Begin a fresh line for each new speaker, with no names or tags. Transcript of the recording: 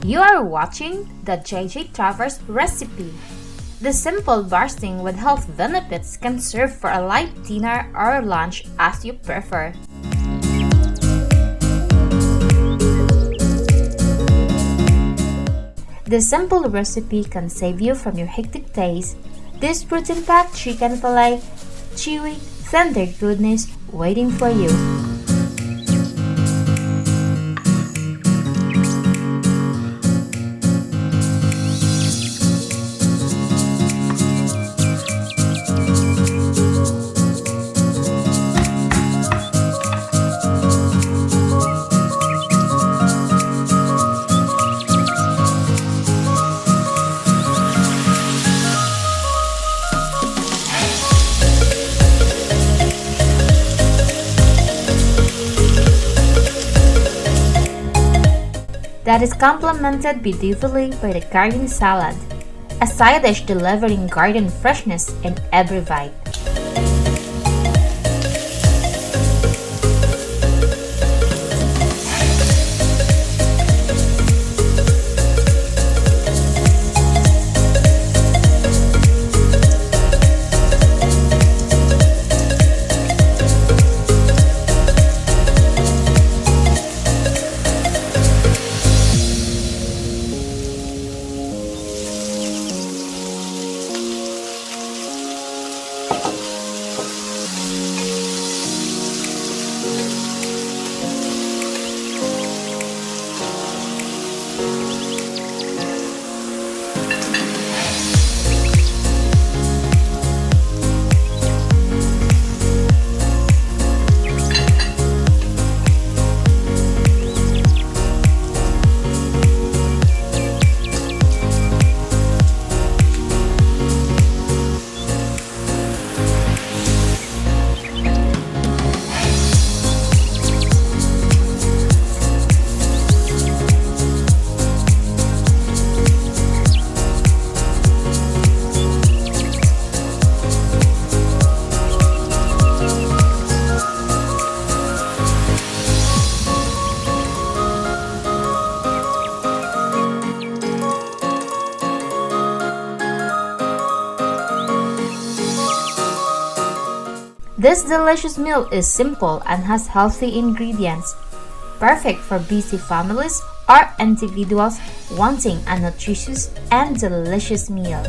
You are watching the JGtraverse recipe. The simple bursting with health benefits can serve for a light dinner or lunch as you prefer. The simple recipe can save you from your hectic days. This protein-packed chicken fillet, chewy, tender goodness waiting for you. That is complemented beautifully by the garden salad, a side dish delivering garden freshness in every bite. This delicious meal is simple and has healthy ingredients, perfect for busy families or individuals wanting a nutritious and delicious meal.